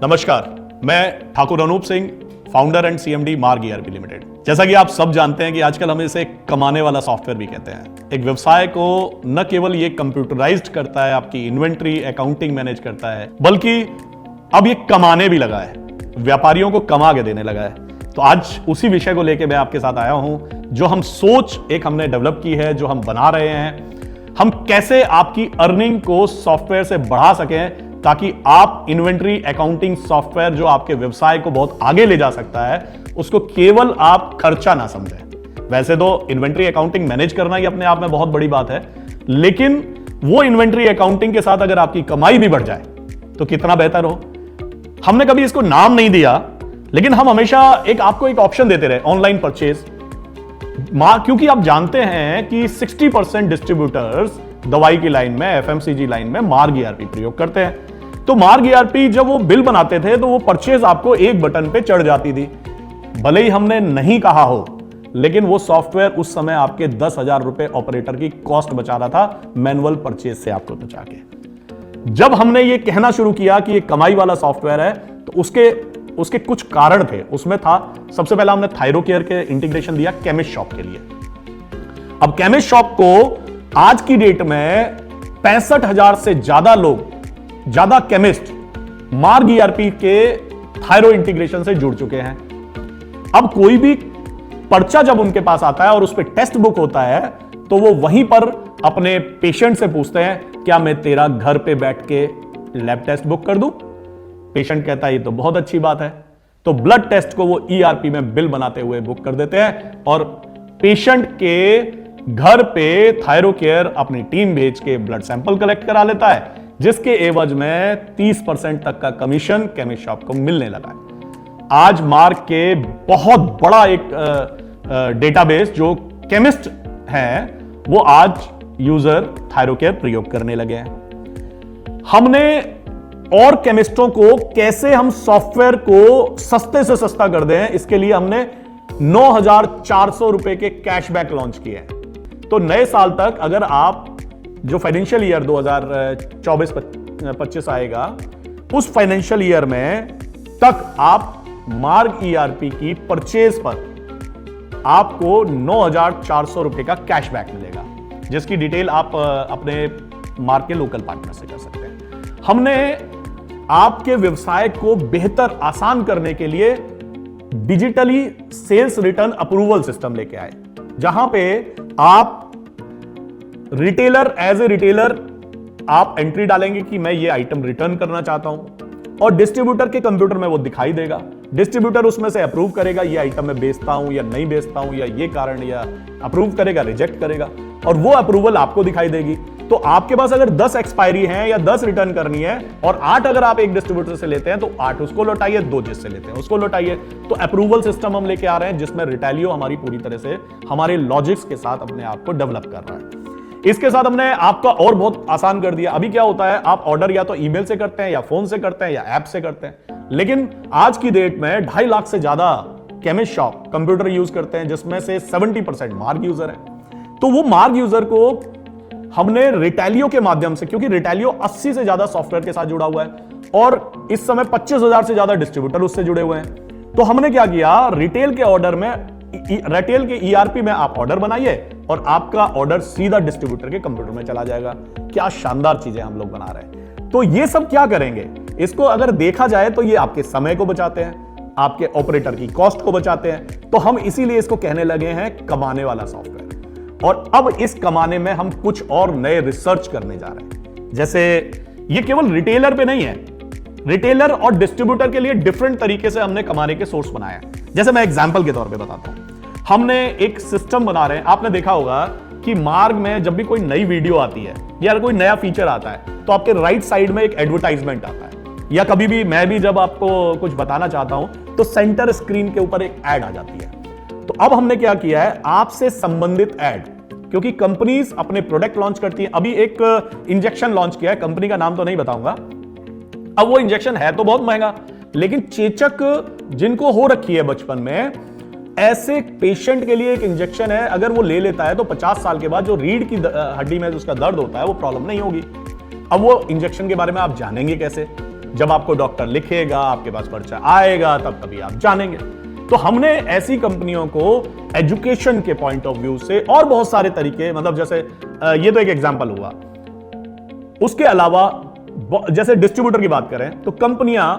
नमस्कार, मैं Thakur Anup Singh, founder and CMD Marg ERP limited. जैसा कि आप सब जानते हैं कि आजकल हम इसे कमाने वाला सॉफ्टवेयर भी कहते हैं। एक व्यवसाय को न केवल ये कंप्यूटराइज्ड करता है, आपकी इन्वेंट्री अकाउंटिंग मैनेज करता है, बल्कि अब ये कमाने भी लगा है, व्यापारियों को कमा के देने लगा है। तो आज उसी विषय को लेकर मैं आपके साथ आया हूं, जो हम सोच एक हमने डेवलप की है, जो हम बना रहे हैं। हम कैसे आपकी अर्निंग को सॉफ्टवेयर से बढ़ा सकें ताकि आप इन्वेंट्री अकाउंटिंग सॉफ्टवेयर जो आपके व्यवसाय को बहुत आगे ले जा सकता है, उसको केवल आप खर्चा ना समझें। वैसे तो इन्वेंट्री अकाउंटिंग मैनेज करना ही अपने आप में बहुत बड़ी बात है, लेकिन वो इन्वेंट्री अकाउंटिंग के साथ अगर आपकी कमाई भी बढ़ जाए तो कितना बेहतर हो। हमने कभी इसको नाम नहीं दिया, लेकिन हम हमेशा आपको एक ऑप्शन देते रहे, ऑनलाइन परचेज। क्योंकि आप जानते हैं कि 60% डिस्ट्रीब्यूटर्स दवाई की लाइन में, एफएमसीजी लाइन में मार्ग ईआरपी प्रयोग करते हैं। तो मार्ग ईआरपी जब वो बिल बनाते थे तो वो परचेज आपको एक बटन पे चढ़ जाती थी। भले ही हमने नहीं कहा हो, लेकिन वो सॉफ्टवेयर उस समय आपके 10,000 रुपए ऑपरेटर की कॉस्ट बचा रहा था मैनुअल परचेज से आपको बचा के। जब हमने ये कहना शुरू किया कि ये कमाई वाला सॉफ्टवेयर है, तो उसके कुछ कारण थे। उसमें था, सबसे पहला हमने थायरोकेयर के इंटीग्रेशन दिया केमिस्ट शॉप के लिए। अब केमिस्ट शॉप को आज की डेट में 65,000 से ज्यादा केमिस्ट मार्ग ईआरपी के थायरो इंटीग्रेशन से जुड़ चुके हैं। अब कोई भी पर्चा जब उनके पास आता है और उस पर टेस्ट बुक होता है, तो वो वहीं पर अपने पेशेंट से पूछते हैं, क्या मैं तेरा घर पे बैठ के लैब टेस्ट बुक कर दूं? पेशेंट कहता है ये तो बहुत अच्छी बात है। तो ब्लड टेस्ट को वो ईआरपी में बिल बनाते हुए बुक कर देते हैं और पेशेंट के घर पे थायरोकेयर अपनी टीम भेज के ब्लड सैंपल कलेक्ट करा लेता है, जिसके एवज में 30% तक का कमीशन केमिस्ट शॉप को मिलने लगा है। आज मार्ग के बहुत बड़ा एक डेटाबेस जो केमिस्ट हैं, वो आज यूजर थायरोकेयर प्रयोग करने लगे हैं। हमने और केमिस्टों को कैसे हम सॉफ्टवेयर को सस्ते से सस्ता कर दें, इसके लिए हमने 9,400 रुपए के कैशबैक लॉन्च किए हैं। तो नए साल तक अगर आप जो फाइनेंशियल ईयर 2024-25 आएगा, उस फाइनेंशियल ईयर में तक आप मार्ग ईआरपी की परचेज पर आपको 9,400 रुपए का कैशबैक मिलेगा, जिसकी डिटेल आप अपने मार्ग के लोकल पार्टनर से कर सकते हैं। हमने आपके व्यवसाय को बेहतर आसान करने के लिए digitally sales return approval system लेके आए, जहां पे आप रिटेलर एज ए रिटेलर आप एंट्री डालेंगे कि मैं ये आइटम रिटर्न करना चाहता हूं, और डिस्ट्रीब्यूटर के कंप्यूटर में वो दिखाई देगा। डिस्ट्रीब्यूटर उसमें से अप्रूव करेगा, ये आइटम मैं बेचता हूं या नहीं बेचता हूं, या ये कारण, या अप्रूव करेगा, रिजेक्ट करेगा, और वो अप्रूवल आपको दिखाई देगी। तो आपके पास अगर 10 एक्सपायरी है या 10 रिटर्न करनी है, और 8 अगर आप एक डिस्ट्रीब्यूटर से लेते हैं तो 8 उसको लौटाइए, 2 जिससे लेते हैं उसको लौटाइए। तो अप्रूवल सिस्टम हम लेके आ रहे हैं, जिसमें रिटेलियो हमारी पूरी तरह से हमारे लॉजिक्स के साथ अपने आप को डेवलप कर रहा है। इसके साथ हमने आपका और बहुत आसान कर दिया। अभी क्या होता है, आप ऑर्डर या तो ईमेल से करते हैं, या फोन से करते हैं, या ऐप से करते हैं, लेकिन आज की डेट में 2.5 लाख से ज्यादा केमिस्ट शॉप कंप्यूटर यूज करते हैं, जिसमें से 70% मार्ग यूजर है। तो वो मार्ग यूजर को हमने रिटेलियो के माध्यम से, क्योंकि रिटेलियो 80 से ज्यादा सॉफ्टवेयर के साथ जुड़ा हुआ है और इस समय 25,000 से ज्यादा डिस्ट्रीब्यूटर उससे जुड़े हुए हैं। तो हमने क्या किया, रिटेल के ऑर्डर में, रिटेल के ईआरपी में आप ऑर्डर बनाइए और आपका ऑर्डर सीधा डिस्ट्रीब्यूटर के कंप्यूटर में चला जाएगा। क्या शानदार चीजें हम लोग बना रहे हैं। तो ये सब क्या करेंगे, इसको अगर देखा जाए तो ये आपके समय को बचाते हैं, आपके ऑपरेटर की कॉस्ट को बचाते हैं। तो हम इसीलिए इसको कहने लगे हैं कमाने वाला सॉफ्टवेयर। और अब इस कमाने में हम कुछ और नए रिसर्च करने जा रहे हैं। जैसे ये केवल रिटेलर पे नहीं है, रिटेलर और डिस्ट्रीब्यूटर के लिए डिफरेंट तरीके से हमने कमाने के सोर्स बनाए हैं। जैसे मैं एग्जांपल के तौर पे बताता हूं, हमने एक सिस्टम बना रहे हैं। आपने देखा होगा कि मार्ग में जब भी कोई नई वीडियो आती है या कोई नया फीचर आता है, तो आपके राइट साइड में एक एडवर्टाइजमेंट आता है, या कभी भी मैं भी जब आपको कुछ बताना चाहता हूं तो सेंटर स्क्रीन के ऊपर एक एड आ जाती है। तो अब हमने क्या किया है, आपसे संबंधित एड, क्योंकि कंपनीज अपने प्रोडक्ट लॉन्च करती हैं। अभी एक इंजेक्शन लॉन्च किया है, कंपनी का नाम तो नहीं बताऊंगा। अब वो इंजेक्शन है तो बहुत महंगा, लेकिन चेचक जिनको हो रखी है बचपन में, ऐसे पेशेंट के लिए एक इंजेक्शन है, अगर वो ले लेता है तो 50 साल के बाद जो रीढ़ की हड्डी में उसका दर्द होता है वो प्रॉब्लम नहीं होगी। अब वो इंजेक्शन के बारे में आप जानेंगे कैसे? जब आपको डॉक्टर लिखेगा, आपके पास पर्चा आएगा, तब कभी आप जानेंगे। तो हमने ऐसी कंपनियों को एजुकेशन के पॉइंट ऑफ व्यू से और बहुत सारे तरीके, मतलब जैसे ये तो एक एग्जांपल हुआ, उसके अलावा जैसे डिस्ट्रीब्यूटर की बात करें तो कंपनियां,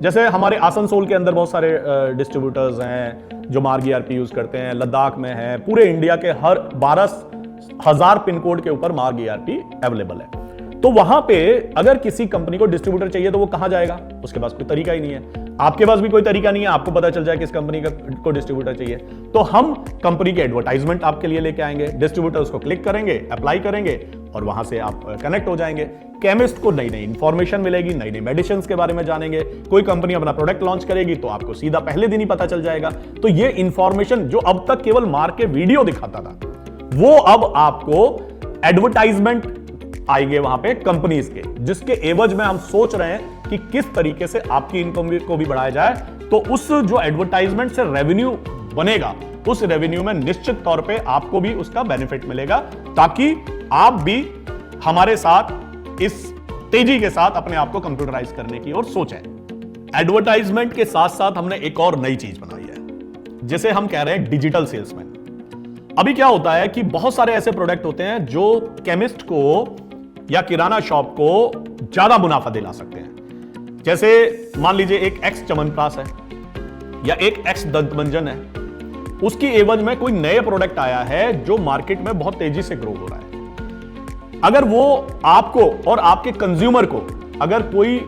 जैसे हमारे आसनसोल के अंदर बहुत सारे डिस्ट्रीब्यूटर्स हैं जो मार्ग ईआरपी यूज करते हैं, लद्दाख में है, पूरे इंडिया के हर 12,000 पिन कोड के ऊपर मार्ग ईआरपी अवेलेबल है। तो वहां पे अगर किसी कंपनी को डिस्ट्रीब्यूटर चाहिए तो वो कहां जाएगा? उसके पास कोई तरीका ही नहीं है। आपके पास भी कोई तरीका नहीं है आपको पता चल जाए किस कंपनी को डिस्ट्रीब्यूटर चाहिए। तो हम कंपनी के एडवर्टाइजमेंट आपके लिए लेके आएंगे, डिस्ट्रीब्यूटर उसको क्लिक करेंगे, अप्लाई करेंगे और वहां से आप कनेक्ट हो जाएंगे। केमिस्ट को नई नई इंफॉर्मेशन मिलेगी, नई नई मेडिसिन के बारे में जानेंगे। कोई कंपनी अपना प्रोडक्ट लॉन्च करेगी तो आपको सीधा पहले दिन ही पता चल जाएगा। तो ये इंफॉर्मेशन जो अब तक केवल मार्क के वीडियो दिखाता था, वो अब आपको एडवर्टाइजमेंट आएंगे वहां पे कंपनीज के, जिसके एवज में हम सोच रहे हैं कि किस तरीके से आपकी इनकम को भी बढ़ाया जाए। तो उस जो एडवर्टाइजमेंट से रेवेन्यू बनेगा, उस रेवेन्यू में निश्चित तौर पे आपको भी उसका बेनिफिट मिलेगा, ताकि आप भी हमारे साथ इस तेजी के साथ अपने आप को कंप्यूटराइज करने की ओर सोचें। एडवर्टाइजमेंट के साथ साथ हमने एक और नई चीज बनाई है, जिसे हम कह रहे हैं डिजिटल सेल्समैन। अभी क्या होता है कि बहुत सारे ऐसे प्रोडक्ट होते हैं जो केमिस्ट को या किराना शॉप को ज्यादा मुनाफा दिला सकते हैं। जैसे मान लीजिए एक एक्स च्यवनप्राश है या एक एक्स दंतमंजन है, उसकी एवज में कोई नए प्रोडक्ट आया है जो मार्केट में बहुत तेजी से ग्रो हो रहा है। अगर वो आपको और आपके कंज्यूमर को अगर कोई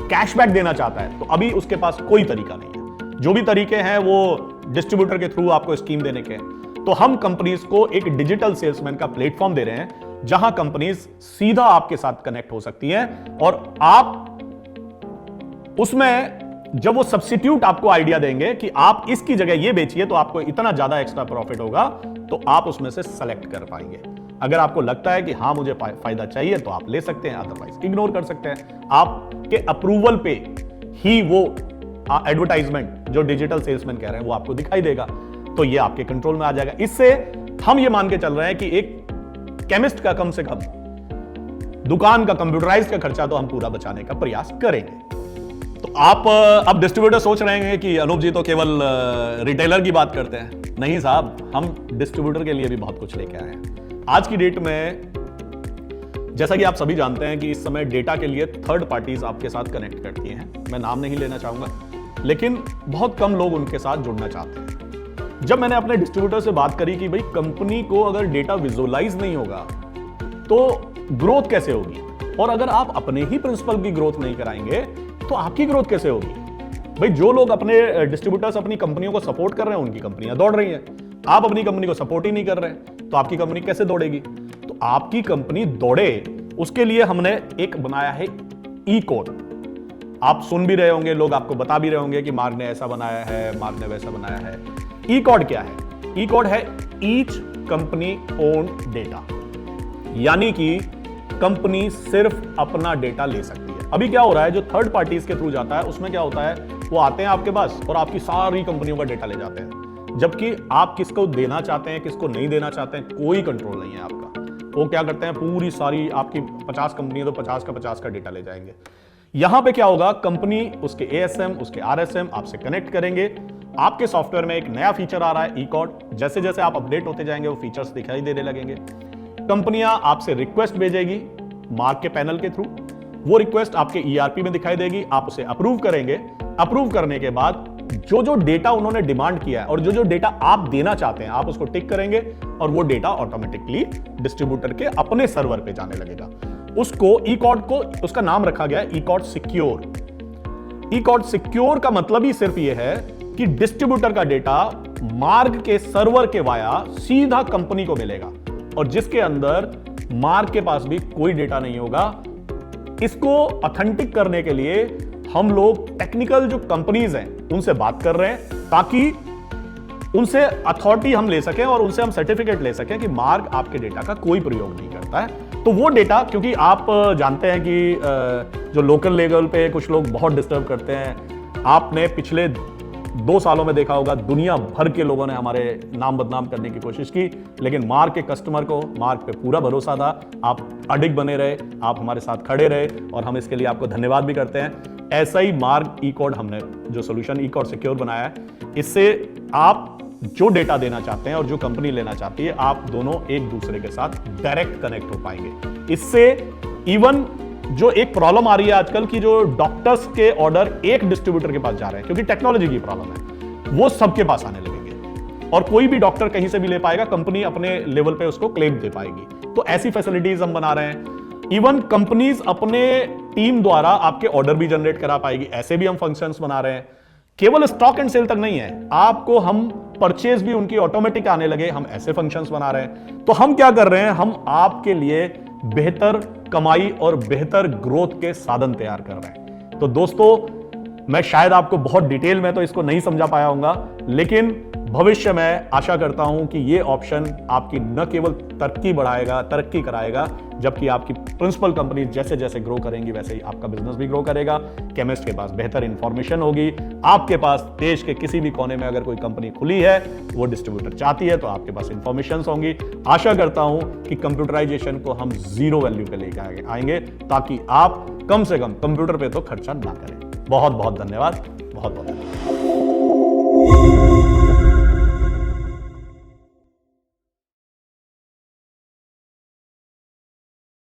कैशबैक देना चाहता है तो अभी उसके पास कोई तरीका नहीं है। जो भी तरीके हैं वो डिस्ट्रीब्यूटर के थ्रू आपको स्कीम देने के हैं। तो हम कंपनीज को एक डिजिटल सेल्समैन का प्लेटफॉर्म दे रहे हैं, जहां कंपनीज सीधा आपके साथ कनेक्ट हो सकती हैं और आप उसमें जब वो सब्स्टिट्यूट आपको आइडिया देंगे कि आप इसकी जगह ये बेचिए तो आपको इतना ज्यादा एक्स्ट्रा प्रॉफिट होगा, तो आप उसमें से सेलेक्ट कर पाएंगे। अगर आपको लगता है कि हां मुझे फायदा चाहिए तो आप ले सकते हैं, अदरवाइज इग्नोर कर सकते हैं। आपके अप्रूवल पे ही वो एडवर्टाइजमेंट जो डिजिटल सेल्समैन कह रहे हैं वो आपको दिखाई देगा, तो ये आपके कंट्रोल में आ जाएगा। इससे हम ये मान के चल रहे हैं कि एक केमिस्ट का कम से कम दुकान का कंप्यूटराइज का खर्चा तो हम पूरा बचाने का प्रयास करेंगे। तो आप अब डिस्ट्रीब्यूटर सोच रहे हैं कि अनूप जी तो केवल रिटेलर की बात करते हैं। नहीं साहब, हम डिस्ट्रीब्यूटर के लिए भी बहुत कुछ लेके आए हैं। आज की डेट में जैसा कि आप सभी जानते हैं कि इस समय डेटा के लिए थर्ड पार्टीज आपके साथ कनेक्ट करती हैं। मैं नाम नहीं लेना चाहूंगा, लेकिन बहुत कम लोग उनके साथ जुड़ना चाहते हैं। जब मैंने अपने डिस्ट्रीब्यूटर से बात करी कि भाई कंपनी को अगर डेटा विजुअलाइज नहीं होगा तो ग्रोथ कैसे होगी, और अगर आप अपने ही प्रिंसिपल की ग्रोथ नहीं कराएंगे तो आपकी ग्रोथ कैसे होगी? भाई जो लोग अपने डिस्ट्रीब्यूटर्स अपनी कंपनियों को सपोर्ट कर रहे हैं उनकी कंपनियां दौड़ रही हैं, आप अपनी कंपनी को सपोर्ट ही नहीं कर रहे तो आपकी कंपनी कैसे दौड़ेगी? तो आपकी कंपनी दौड़े उसके लिए हमने एक बनाया है ई कोड। आप सुन भी रहे होंगे, लोग आपको बता भी रहे होंगे कि मार्ग ने ऐसा बनाया है, मार्ग ने वैसा बनाया है। ई कोड क्या है? ई कोड है ईच कंपनी ओन्ड डेटा, यानी कि कंपनी सिर्फ अपना डेटा ले सकती है। अभी क्या हो रहा है, जो थर्ड पार्टीज के थ्रू जाता है उसमें क्या होता है, वो आते हैं आपके पास और आपकी सारी कंपनियों का डेटा ले जाते हैं, जबकि आप किसको देना चाहते हैं किसको नहीं देना चाहते हैं कोई कंट्रोल नहीं है आपका। वो क्या करते हैं, पूरी सारी आपकी 50 कंपनी है तो 50 का डेटा ले जाएंगे। यहां पे क्या होगा, कंपनी उसके ASM उसके RSM आपसे कनेक्ट करेंगे। आपके सॉफ्टवेयर में एक नया फीचर आ रहा है ई कोड, जैसे जैसे आप अपडेट होते जाएंगे वो फीचर्स दिखाई देने लगेंगे। कंपनियां आपसे रिक्वेस्ट भेजेगी मार्क के पैनल के थ्रू, वो रिक्वेस्ट आपके ERP में दिखाई देगी, आप उसे अप्रूव करेंगे। अप्रूव करने के बाद जो जो डेटा उन्होंने डिमांड किया है और जो जो डेटा आप देना चाहते हैं आप उसको टिक करेंगे और वो डेटा ऑटोमेटिकली डिस्ट्रीब्यूटर के अपने सर्वर पे जाने लगेगा। उसको ई कोड को उसका नाम रखा गया है ई कोड सिक्योर। ई कोड सिक्योर का मतलब ही सिर्फ ये है कि डिस्ट्रीब्यूटर का डेटा मार्ग के सर्वर के वाया सीधा कंपनी को मिलेगा और जिसके अंदर मार्ग के पास भी कोई डेटा नहीं होगा। इसको ऑथेंटिक करने के लिए हम लोग टेक्निकल जो कंपनीज हैं उनसे बात कर रहे हैं ताकि उनसे अथॉरिटी हम ले सकें और उनसे हम सर्टिफिकेट ले सकें कि मार्ग आपके डेटा का कोई प्रयोग नहीं करता है। तो वो डेटा, क्योंकि आप जानते हैं कि जो लोकल लेवल पे कुछ लोग बहुत डिस्टर्ब करते हैं, आपने पिछले 2 सालों में देखा होगा दुनिया भर के लोगों ने हमारे नाम बदनाम करने की कोशिश की, लेकिन मार्ग के कस्टमर को मार्ग पे पूरा भरोसा था। आप अडिग बने रहे, आप हमारे साथ खड़े रहे और हम इसके लिए आपको धन्यवाद भी करते हैं। ऐसा ही मार्ग ई कोड हमने जो सोल्यूशन ई कोड सिक्योर बनाया है, इससे आप जो डेटा देना चाहते हैं और जो कंपनी लेना चाहती है, आप दोनों एक दूसरे के साथ डायरेक्ट कनेक्ट हो पाएंगे। इससे इवन जो एक प्रॉब्लम आ रही है आजकल की, जो डॉक्टर्स के ऑर्डर एक डिस्ट्रीब्यूटर के पास जा रहे हैं क्योंकि टेक्नोलॉजी की प्रॉब्लम है, वो सबके पास आने लगेंगे और कोई भी डॉक्टर कहीं से भी ले पाएगा, कंपनी अपने लेवल पे उसको क्लेम दे पाएगी। तो ऐसी फैसिलिटीज हम बना रहे हैं। इवन कंपनीज अपने टीम द्वारा आपके ऑर्डर भी जनरेट करा पाएगी, ऐसे भी हम फंक्शंस बना रहे हैं। केवल स्टॉक एंड सेल तक नहीं है, आपको हम परचेज भी उनकी ऑटोमेटिक आने लगे, हम ऐसे फंक्शंस बना रहे हैं। तो हम क्या कर रहे हैं, हम आपके लिए बेहतर कमाई और बेहतर ग्रोथ के साधन तैयार कर रहे हैं। तो दोस्तों, मैं शायद आपको बहुत डिटेल में तो इसको नहीं समझा पाया होऊंगा, लेकिन भविष्य में आशा करता हूं कि यह ऑप्शन आपकी न केवल तरक्की कराएगा, जबकि आपकी प्रिंसिपल कंपनी जैसे जैसे ग्रो करेंगी वैसे ही आपका बिजनेस भी ग्रो करेगा। केमिस्ट के पास बेहतर इंफॉर्मेशन होगी, आपके पास देश के किसी भी कोने में अगर कोई कंपनी खुली है, वो डिस्ट्रीब्यूटर चाहती है, तो आपके पास इंफॉर्मेशन होंगी। आशा करता हूं कि कंप्यूटराइजेशन को हम जीरो वैल्यू पे लेकर आएंगे, ताकि आप कम से कम कंप्यूटर पे तो खर्चा ना करें। बहुत बहुत धन्यवाद, बहुत बहुत धन्यवाद।